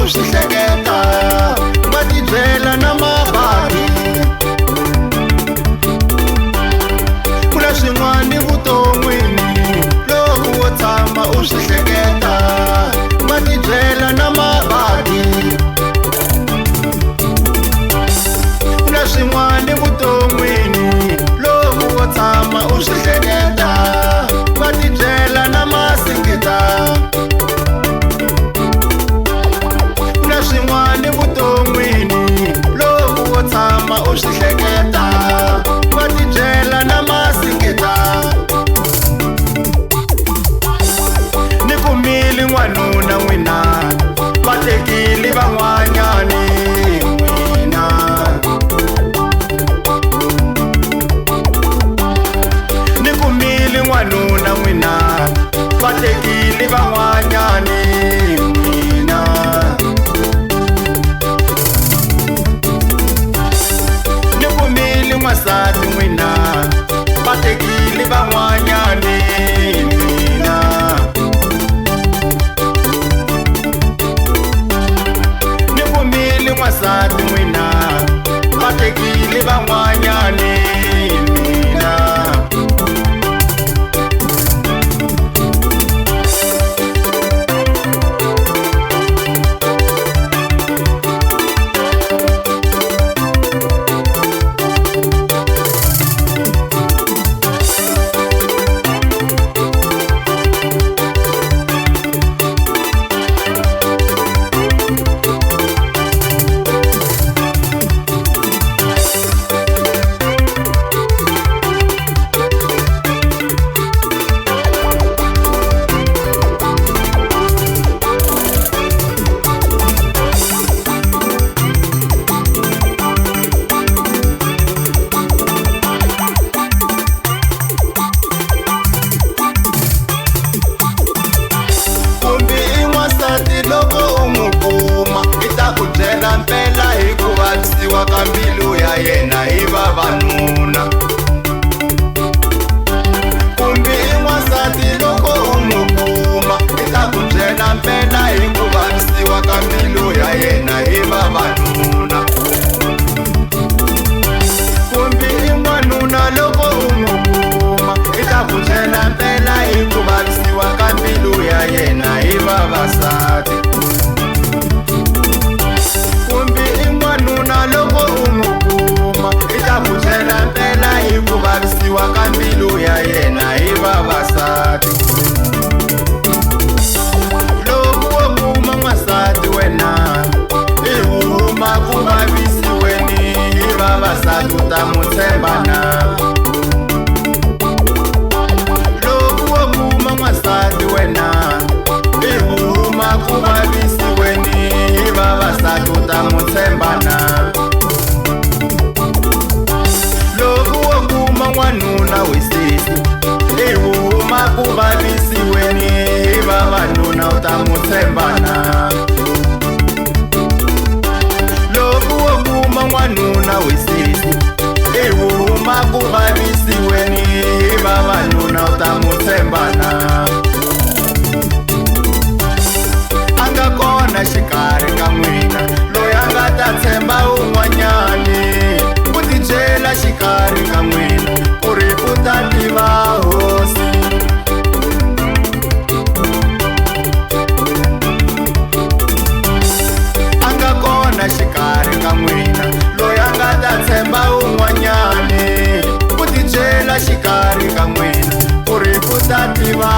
u swi hleketa va tibyela na mavabyi ku na swin'wana vuton'wini loko wo tshama u swi hleketa va tibyela na mavabyi ku na swin'wana vuton'wini loko wo tshama u swi hleketa va tibyela na masingita ku na swin'wana vuton'wini loko wo tshama u swi hleketa va tibyela na masingita ni kumile n'wanuna n'wina va tekile van'wanyani n'wina ni kumile n'wanuna n'wina va tekile van'wanyani n'wina ni kumile n'wansati n'wina va tekile van'wanyani n'wina ni kumile n'wansati n'wina va tekile van'wanyani n'wina loko u n'wi kuma i ta ku byela mpela hi ku vavisiwa ka mbilu ya yena hi vavanuna kumbe i n'wansati loko u n'wi kuma i ta ku byela mpela hi ku vavisiwa ka mbilu ya yena hi vavanuna kumbe i n'wanuna loko u n'wi kuma i ta ku byela mpela hi ku vavisiwa ka mbilu ya yena hi vavasati kumbe i n'wanuna loko u n'wi kuma i ta ku byela mpela hi ku vavisiwa ka mbilu ya yena hi vavasati loko wo kuma n'wansati wena i huma ku vavisiweni hi vavasati u ta n'wi tshemba na loko wo kuma n'wansati wena i huma ku vavisiweni hi vavasati u ta n'wi tshemba na loko wo kuma n'wanuna wisisi i huma ku vavisiweni hi vavanuna u ta n'wi tshemba na loko wo kuma n'wanuna wisisi i huma ku vavisiweni hi vavanuna u ta n'wi tshemba na a nga kona xikarhi ka n'wina loyi a nga ta tshemba un'wanyani ku tibyela xikarhi ka n'wina ku ri ku ta tiva hosi a nga kona xikarhi ka n'wina loyi a nga ta tshemba un'wanyani ku tibyela xikarhi ka n'wina ku ri ku ta tiva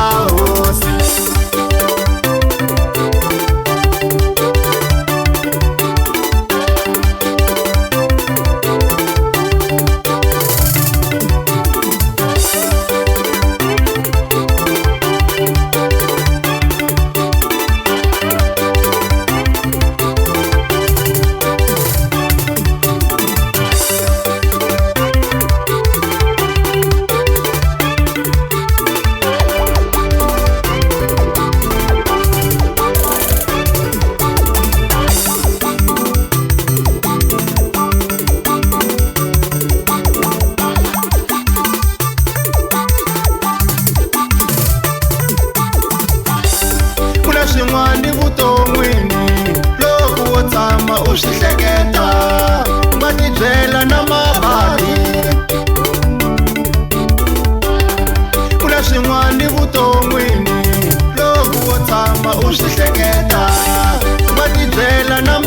na swin'wana vuton'wini loko wo tshama u swi hleketa va tibyela na